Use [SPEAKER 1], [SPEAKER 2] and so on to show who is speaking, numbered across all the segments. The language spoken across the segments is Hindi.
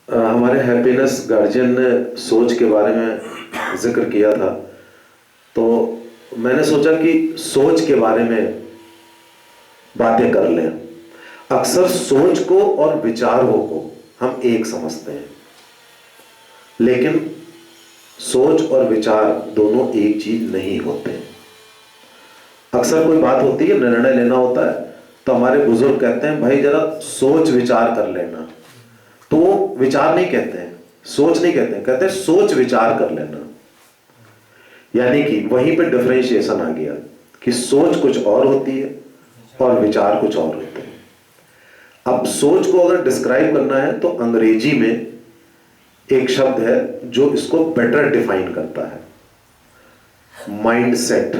[SPEAKER 1] हमारे हैप्पीनेस गार्जियन ने सोच के बारे में जिक्र किया था, तो मैंने सोचा कि सोच के बारे में बातें कर लें। अक्सर सोच को और विचारों को हम एक समझते हैं, लेकिन सोच और विचार दोनों एक चीज नहीं होते। अक्सर कोई बात होती है, निर्णय लेना होता है, तो हमारे बुजुर्ग कहते हैं भाई जरा सोच विचार कर लेना। तो वो विचार नहीं कहते हैं, सोच नहीं कहते हैं, कहते हैं सोच विचार कर लेना। यानी कि वहीं पे डिफरेंशिएशन आ गया कि सोच कुछ और होती है और विचार कुछ और होते हैं। अब सोच को अगर डिस्क्राइब करना है तो अंग्रेजी में एक शब्द है जो इसको बेटर डिफाइन करता है, माइंडसेट।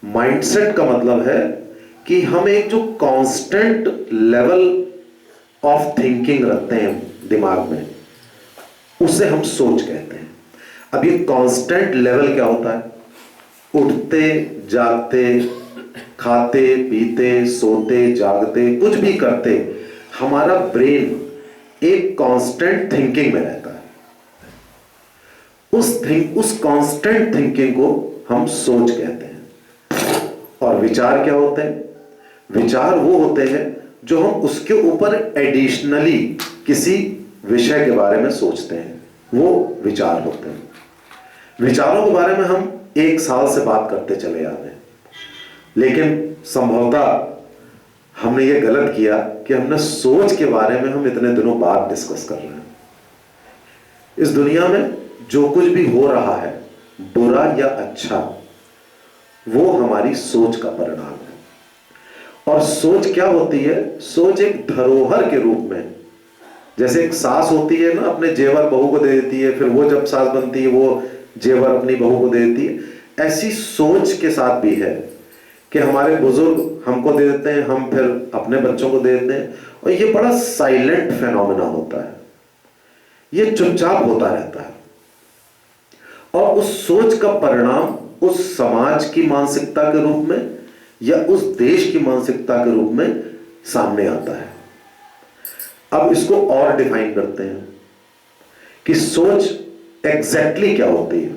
[SPEAKER 1] माइंडसेट का मतलब है कि हम एक जो कांस्टेंट लेवल ऑफ थिंकिंग रखते हैं दिमाग में, उसे हम सोच कहते हैं। अब ये कांस्टेंट लेवल क्या होता है? उठते जागते, खाते पीते, सोते जागते, कुछ भी करते, हमारा ब्रेन एक कांस्टेंट थिंकिंग में रहता है। उस कांस्टेंट थिंकिंग को हम सोच कहते हैं। और विचार क्या होते हैं? विचार वो होते हैं जो हम उसके ऊपर एडिशनली किसी विषय के बारे में सोचते हैं, वो विचार होते हैं। विचारों के बारे में हम 1 साल से बात करते चले आ रहे हैं, लेकिन संभवतः हमने ये गलत किया कि हमने सोच के बारे में हम इतने दिनों बाद डिस्कस कर रहे हैं। इस दुनिया में जो कुछ भी हो रहा है, बुरा या अच्छा, वो हमारी सोच का परिणाम है। और सोच क्या होती है? सोच एक धरोहर के रूप में, जैसे एक सास होती है ना, अपने जेवर बहू को दे देती है, फिर वो जब सास बनती है वो जेवर अपनी बहू को दे देती है, ऐसी सोच के साथ भी है कि हमारे बुजुर्ग हमको दे देते हैं, हम फिर अपने बच्चों को दे देते हैं। और ये बड़ा साइलेंट फेनोमेना होता है, ये चुपचाप होता रहता है। और उस सोच का परिणाम उस समाज की मानसिकता के रूप में या उस देश की मानसिकता के रूप में सामने आता है। अब इसको और डिफाइन करते हैं कि सोच एग्जैक्टली क्या होती है।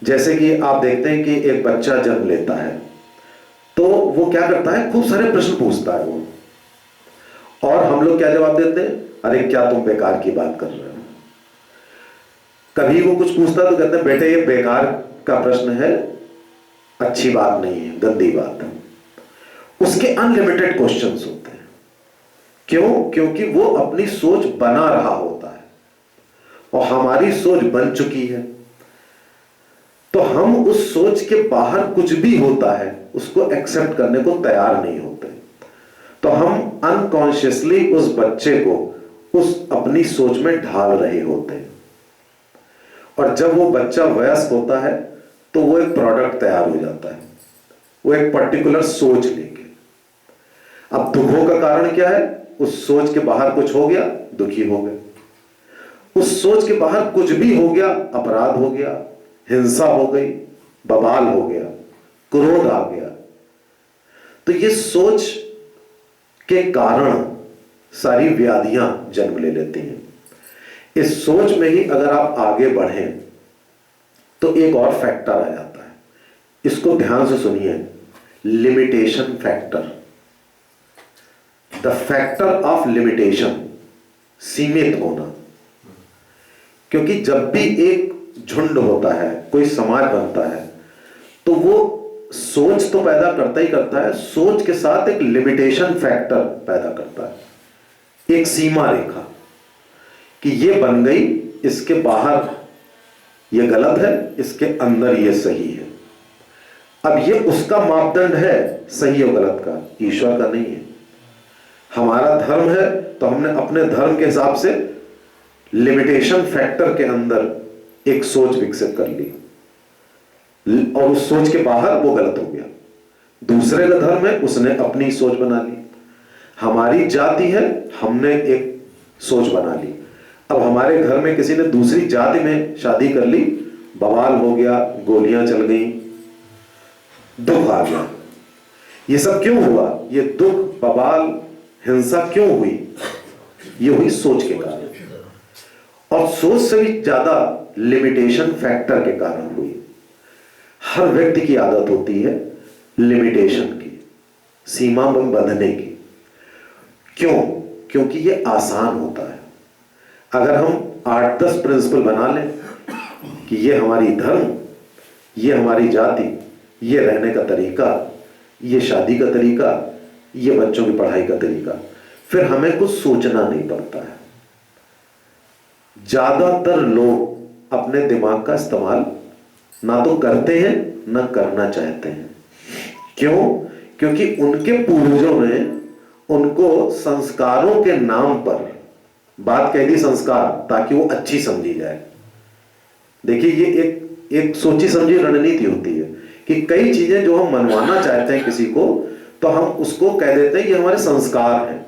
[SPEAKER 1] जैसे कि आप देखते हैं कि एक बच्चा जन्म लेता है तो वो क्या करता है? खूब सारे प्रश्न पूछता है वो, और हम लोग क्या जवाब देते हैं? अरे क्या तुम बेकार की बात कर रहे हो। कभी वो कुछ पूछता है तो कहते हैं बेटे ये बेकार का प्रश्न है, अच्छी बात नहीं है, गंदी बात है। उसके अनलिमिटेड क्वेश्चंस होते हैं। क्यों? क्योंकि वो अपनी सोच बना रहा होता है और हमारी सोच बन चुकी है, तो हम उस सोच के बाहर कुछ भी होता है उसको एक्सेप्ट करने को तैयार नहीं होते। तो हम अनकॉन्शियसली उस बच्चे को उस अपनी सोच में ढाल रहे होते हैं। और जब वो बच्चा वयस्क होता है तो वो एक प्रोडक्ट तैयार हो जाता है, वो एक पर्टिकुलर सोच लेके। अब दुखों का कारण क्या है? उस सोच के बाहर कुछ हो गया, दुखी हो गए। उस सोच के बाहर कुछ भी हो गया, अपराध हो गया, हिंसा हो गई, बवाल हो गया, क्रोध आ गया। तो ये सोच के कारण सारी व्याधियां जन्म ले लेती हैं। इस सोच में ही अगर आप आगे बढ़ें तो एक और फैक्टर आ जाता है, इसको ध्यान से सुनिए, limitation factor. The factor of limitation, सीमित होना। क्योंकि जब भी एक झुंड होता है, कोई समाज बनता है, तो वो सोच तो पैदा करता ही करता है, सोच के साथ एक लिमिटेशन फैक्टर पैदा करता है, एक सीमा रेखा कि ये बन गई, इसके बाहर ये गलत है, इसके अंदर ये सही है। अब ये उसका मापदंड है सही और गलत का, ईश्वर का नहीं है। हमारा धर्म है तो हमने अपने धर्म के हिसाब से लिमिटेशन फैक्टर के अंदर एक सोच विकसित कर ली, और उस सोच के बाहर वो गलत हो गया। दूसरे का धर्म है, उसने अपनी सोच बना ली। हमारी जाति है, हमने एक सोच बना ली। अब हमारे घर में किसी ने दूसरी जाति में शादी कर ली, बवाल हो गया, गोलियां चल गई, दुख आ गया। ये सब क्यों हुआ? ये दुख, बवाल, हिंसा क्यों हुई? ये हुई सोच के कारण, और सोच से भी ज्यादा लिमिटेशन फैक्टर के कारण हुई। हर व्यक्ति की आदत होती है लिमिटेशन की, सीमा में बंधने की। क्यों? क्योंकि ये आसान होता है। अगर हम 8-10 प्रिंसिपल बना लें कि ये हमारी धर्म, ये हमारी जाति, ये रहने का तरीका, ये शादी का तरीका, ये बच्चों की पढ़ाई का तरीका, फिर हमें कुछ सोचना नहीं पड़ता है। ज्यादातर लोग अपने दिमाग का इस्तेमाल ना तो करते हैं ना करना चाहते हैं। क्यों? क्योंकि उनके पूर्वजों ने उनको संस्कारों के नाम पर बात कह दी, संस्कार, ताकि वो अच्छी समझी जाए। देखिए, ये एक सोची समझी रणनीति होती है कि कई चीजें जो हम मनवाना चाहते हैं किसी को, तो हम उसको कह देते हैं ये हमारे संस्कार हैं।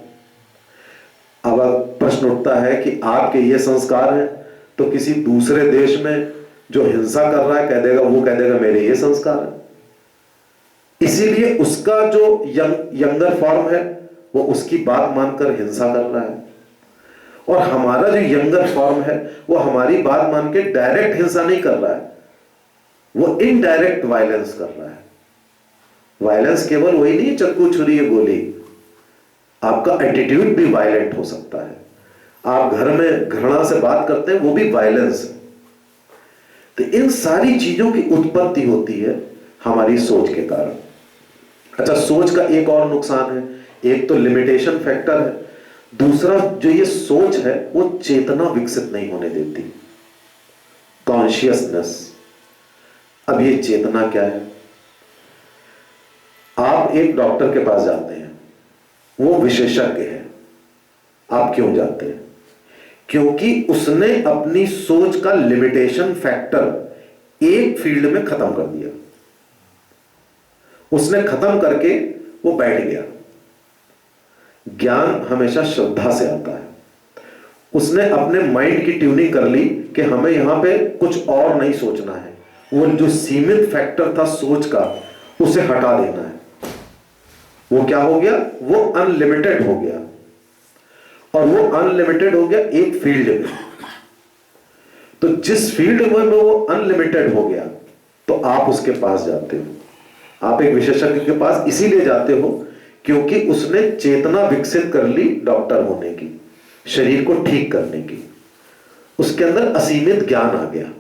[SPEAKER 1] अब प्रश्न उठता है कि आपके ये संस्कार हैं, तो किसी दूसरे देश में जो हिंसा कर रहा है वो कह देगा मेरे ये संस्कार है। इसीलिए उसका जो यंगर फॉर्म है वो उसकी बात मानकर हिंसा कर रहा है, और हमारा जो यंगर फॉर्म है वो हमारी बात मान के डायरेक्ट हिंसा नहीं कर रहा है, वो इनडायरेक्ट वायलेंस कर रहा है। वायलेंस केवल वही नहीं चक्कू छुरी गोली, आपका एटीट्यूड भी वायलेंट हो सकता है। आप घर में घृणा से बात करते हैं, वो भी वायलेंस है। तो इन सारी चीजों की उत्पत्ति होती है हमारी सोच के कारण। अच्छा, सोच का एक और नुकसान है, एक तो लिमिटेशन फैक्टर है, दूसरा जो ये सोच है वो चेतना विकसित नहीं होने देती, कॉन्शियसनेस। अब ये चेतना क्या है? आप एक डॉक्टर के पास जाते हैं, वो विशेषज्ञ है, आप क्यों जाते हैं? क्योंकि उसने अपनी सोच का लिमिटेशन फैक्टर एक फील्ड में खत्म कर दिया, उसने खत्म करके वो बैठ गया। ज्ञान हमेशा श्रद्धा से आता है। उसने अपने माइंड की ट्यूनिंग कर ली कि हमें यहां पे कुछ और नहीं सोचना है, वो जो सीमित फैक्टर था सोच का उसे हटा देना है। वो क्या हो गया? वो अनलिमिटेड हो गया, और वो अनलिमिटेड हो गया एक फील्ड में। तो जिस फील्ड में वो अनलिमिटेड हो गया, तो आप उसके पास जाते हो, आप एक विशेषज्ञ के पास इसीलिए जाते हो क्योंकि उसने चेतना विकसित कर ली डॉक्टर होने की, शरीर को ठीक करने की, उसके अंदर असीमित ज्ञान आ गया,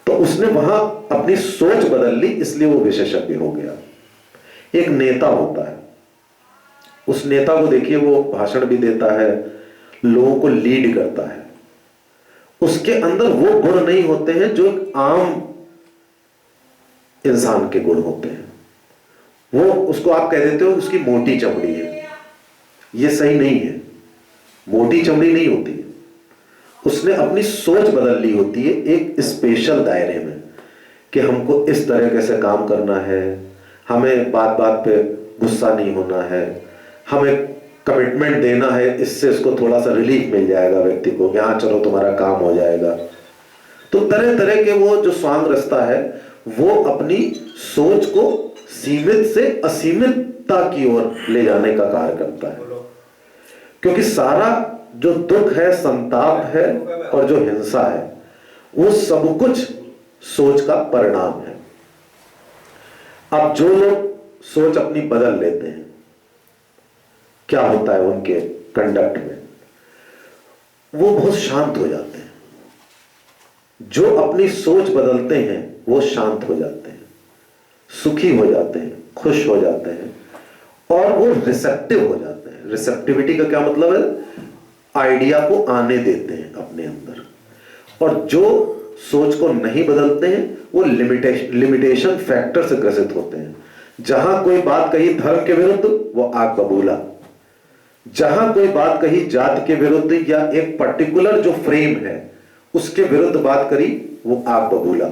[SPEAKER 1] तो उसने वहां अपनी सोच बदल ली, इसलिए वो विशेषज्ञ हो गया। एक नेता होता है, उस नेता को देखिए, वो भाषण भी देता है, लोगों को लीड करता है, उसके अंदर वो गुण नहीं होते हैं जो एक आम इंसान के गुण होते हैं। वो उसको आप कह देते हो उसकी मोटी चमड़ी है, ये सही नहीं है, मोटी चमड़ी नहीं होती है। उसने अपनी सोच बदल ली होती है एक स्पेशल दायरे में कि हमको इस तरीके से काम करना है, हमें बात बात पे गुस्सा नहीं होना है, हमें कमिटमेंट देना है, इससे उसको थोड़ा सा रिलीफ मिल जाएगा व्यक्ति को कि हाँ चलो तुम्हारा काम हो जाएगा। तो तरह तरह के वो जो स्वांग रास्ता है वो अपनी सोच को सीमित से असीमितता की ओर ले जाने का कार्य करता है, क्योंकि सारा जो दुख है, संताप है और जो हिंसा है, वो सब कुछ सोच का परिणाम है। अब जो लोग सोच अपनी बदल लेते हैं, क्या होता है उनके कंडक्ट में? वो बहुत शांत हो जाते हैं। जो अपनी सोच बदलते हैं वो शांत हो जाते हैं, सुखी हो जाते हैं, खुश हो जाते हैं, और वो रिसेप्टिव हो जाते हैं। रिसेप्टिविटी का क्या मतलब है? आइडिया को आने देते हैं अपने अंदर। और जो सोच को नहीं बदलते हैं वो लिमिटेशन फैक्टर से ग्रसित होते हैं। जहां कोई बात कही धर्म के विरुद्ध, वो आग बबूला। जहां कोई बात कही जाति के विरुद्ध या एक पर्टिकुलर जो फ्रेम है उसके विरुद्ध बात करी, वो आग बबूला।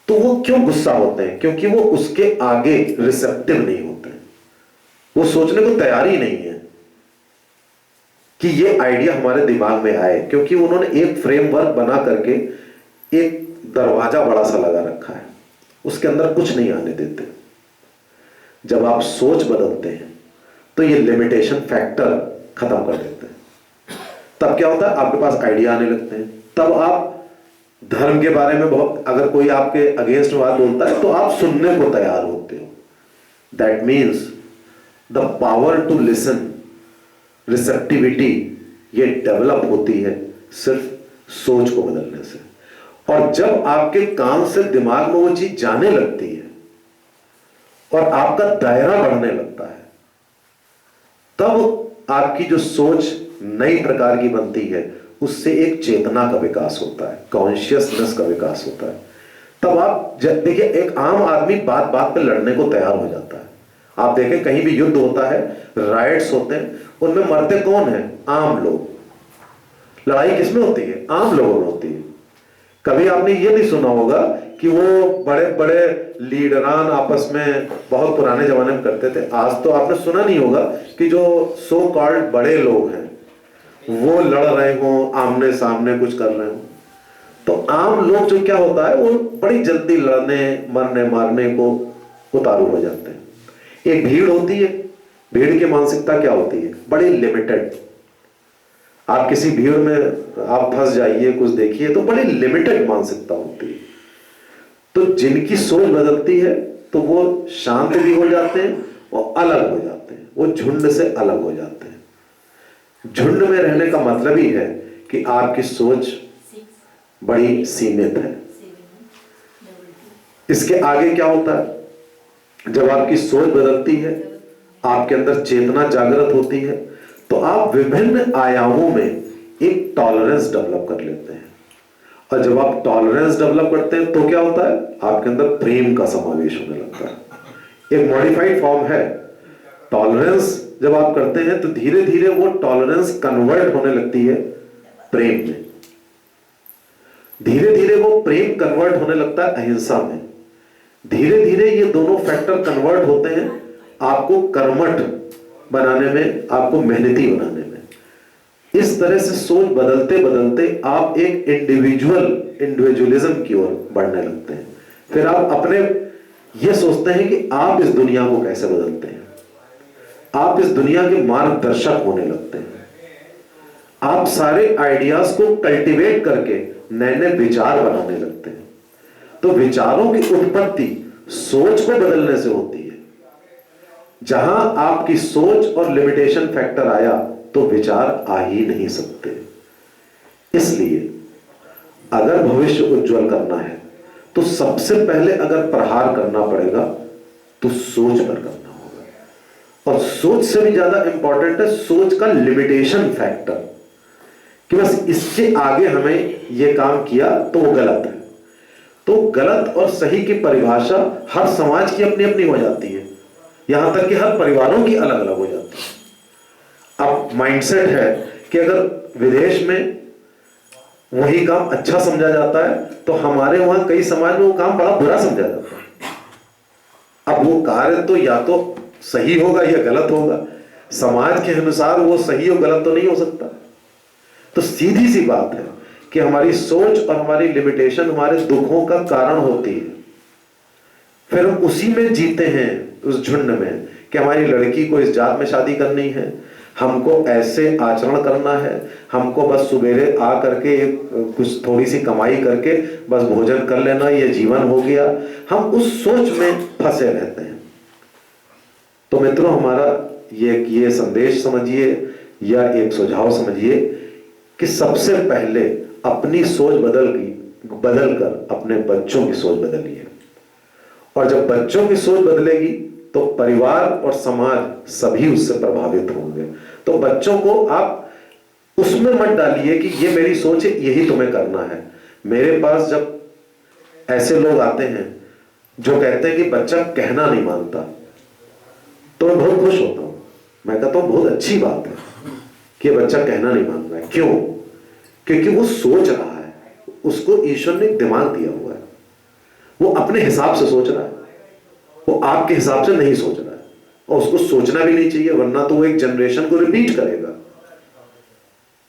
[SPEAKER 1] तो वो क्यों गुस्सा होते हैं? क्योंकि वो उसके आगे रिसेप्टिव नहीं होते हैं, वो सोचने को तैयार ही नहीं है कि ये आइडिया हमारे दिमाग में आए, क्योंकि उन्होंने एक फ्रेमवर्क बना करके एक दरवाजा बड़ा सा लगा रखा है, उसके अंदर कुछ नहीं आने देते। जब आप सोच बदलते हैं तो ये लिमिटेशन फैक्टर खत्म कर देते हैं। तब क्या होता है, आपके पास आइडिया आने लगते हैं। तब आप धर्म के बारे में बहुत, अगर कोई आपके अगेंस्ट बात बोलता है तो आप सुनने को तैयार होते हो। That means the power to listen, receptivity, ये डेवलप होती है सिर्फ सोच को बदलने से। और जब आपके कान से दिमाग में वो चीज जाने लगती है और आपका दायरा बढ़ने लगता है, तब आपकी जो सोच नई प्रकार की बनती है, उससे एक चेतना का विकास होता है, कॉन्शियसनेस का विकास होता है। तब आप देखिए, एक आम आदमी बात बात पे लड़ने को तैयार हो जाता है। आप देखें कहीं भी युद्ध होता है, राइट्स होते हैं, उनमें मरते कौन है? आम लोग। लड़ाई किसमें होती है? आम लोगों में होती है। कभी आपने ये नहीं सुना होगा कि वो बड़े बड़े लीडरान आपस में बहुत पुराने जमाने में करते थे। आज तो आपने सुना नहीं होगा कि जो सो कॉल्ड बड़े लोग हैं वो लड़ रहे हो, आमने सामने कुछ कर रहे हो। तो आम लोग जो क्या होता है, वो बड़ी जल्दी लड़ने, मरने मारने को उतारू हो जाते हैं। एक भीड़ होती है, भीड़ की मानसिकता क्या होती है? बड़ी लिमिटेड। आप किसी भीड़ में आप फंस जाइए, कुछ देखिए तो बड़ी लिमिटेड मानसिकता होती है। तो जिनकी सोच बदलती है तो वो शांत भी हो जाते हैं और अलग हो जाते हैं, वो झुंड से अलग हो जाते हैं। झुंड में रहने का मतलब ही है कि आपकी सोच बड़ी सीमित है। इसके आगे क्या होता है? जब आपकी सोच बदलती है, आपके अंदर चेतना जागृत होती है, तो आप विभिन्न आयामों में एक टॉलरेंस डेवलप कर लेते हैं। और जब आप टॉलरेंस डेवलप करते हैं तो क्या होता है? आपके अंदर प्रेम का समावेश होने लगता है। एक मॉडिफाइड फॉर्म है टॉलरेंस। जब आप करते हैं तो धीरे धीरे वो टॉलरेंस कन्वर्ट होने लगती है प्रेम में। धीरे धीरे वो प्रेम कन्वर्ट होने लगता है अहिंसा में। धीरे धीरे ये दोनों फैक्टर कन्वर्ट होते हैं आपको कर्मठ बनाने में, आपको मेहनती बनाने में। इस तरह से सोच बदलते बदलते आप एक इंडिविजुअलिज्म की ओर बढ़ने लगते हैं। फिर आप अपने ये सोचते हैं कि आप इस दुनिया को कैसे बदलते हैं। आप इस दुनिया के मार्गदर्शक होने लगते हैं। आप सारे आइडियाज को कल्टीवेट करके नए नए विचार बनाने लगते हैं। तो विचारों की उत्पत्ति सोच को बदलने से होती है। जहां आपकी सोच और लिमिटेशन फैक्टर आया तो विचार आ ही नहीं सकते। इसलिए अगर भविष्य उज्जवल करना है तो सबसे पहले अगर प्रहार करना पड़ेगा तो सोच पर करना होगा। और सोच से भी ज्यादा इंपॉर्टेंट है सोच का लिमिटेशन फैक्टर, कि बस इसके आगे हमें यह काम किया तो वो गलत है। तो गलत और सही की परिभाषा हर समाज की अपनी अपनी हो जाती है, यहां तक कि हर परिवारों की अलग अलग हो जाती है। अब माइंडसेट है कि अगर विदेश में वही काम अच्छा समझा जाता है तो हमारे वहां कई समाज में वो काम बड़ा बुरा समझा जाता है। अब वो कार्य तो या तो सही होगा या गलत होगा, समाज के अनुसार वो सही और गलत तो नहीं हो सकता। तो सीधी सी बात है कि हमारी सोच और हमारी लिमिटेशन हमारे दुखों का कारण होती है। फिर हम उसी में जीते हैं, उस झुंड में, कि हमारी लड़की को इस जात में शादी करनी है, हमको ऐसे आचरण करना है, हमको बस सुबेरे आ करके कुछ थोड़ी सी कमाई करके बस भोजन कर लेना, ये जीवन हो गया। हम उस सोच में फंसे रहते हैं। तो मित्रों, हमारा ये संदेश समझिए या एक सुझाव समझिए कि सबसे पहले अपनी सोच बदलकर अपने बच्चों की सोच बदलिए। और जब बच्चों की सोच बदलेगी तो परिवार और समाज सभी उससे प्रभावित होंगे। तो बच्चों को आप उसमें मत डालिए कि ये मेरी सोच है, यही तुम्हें करना है। मेरे पास जब ऐसे लोग आते हैं जो कहते हैं कि बच्चा कहना नहीं मानता, तो मैं बहुत खुश होता हूं। मैं कहता हूं बहुत अच्छी बात है कि बच्चा कहना नहीं मान रहा है। क्यों? क्योंकि वो सोच रहा है, उसको ईश्वर ने दिमाग दिया हुआ है, वो अपने हिसाब से सोच रहा है, वो आपके हिसाब से नहीं सोच रहा है। और उसको सोचना भी नहीं चाहिए, वरना तो वो एक जनरेशन को रिपीट करेगा।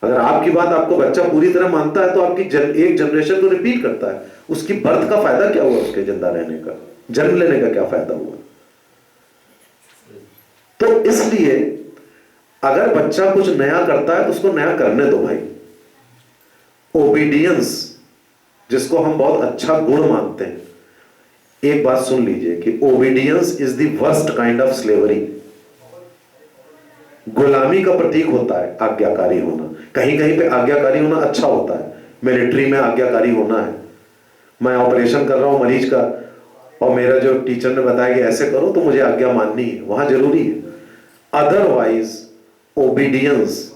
[SPEAKER 1] अगर आपकी बात आपको बच्चा पूरी तरह मानता है तो आपकी एक जनरेशन को रिपीट करता है। उसकी बर्थ का फायदा क्या हुआ? उसके जिंदा रहने का, जन्म लेने का क्या फायदा हुआ? तो इसलिए अगर बच्चा कुछ नया करता है तो उसको नया करने दो भाई। ओबीडियंस, जिसको हम बहुत अच्छा गुण मानते हैं, एक बात सुन लीजिए कि obedience is the worst kind of slavery. गुलामी का प्रतीक होता है आज्ञाकारी होना। कहीं कहीं पे आज्ञाकारी होना अच्छा होता है, मिलिट्री में आज्ञाकारी होना है। मैं ऑपरेशन कर रहा हूं मरीज का और मेरा जो टीचर ने बताया कि ऐसे करो तो मुझे आज्ञा माननी है, वहां जरूरी है। अदरवाइज ओबीडियंस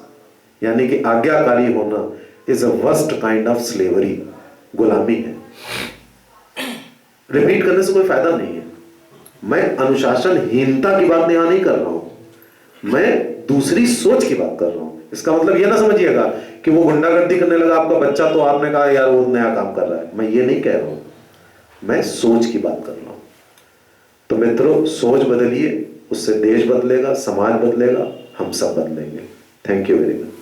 [SPEAKER 1] यानी कि आज्ञाकारी होना is a worst kind of slavery, गुलामी है। रिपीट करने से कोई फायदा नहीं है। मैं अनुशासनहीनता की बात यहां नहीं कर रहा हूं, मैं दूसरी सोच की बात कर रहा हूं। इसका मतलब ये ना समझिएगा कि वो गुंडागर्दी करने लगा आपका बच्चा तो आपने कहा यार वो नया काम कर रहा है, मैं ये नहीं कह रहा हूं, मैं सोच की बात कर रहा हूं। तो मित्रों, सोच बदलिए, उससे देश बदलेगा, समाज बदलेगा, हम सब बदलेंगे। Thank you very much.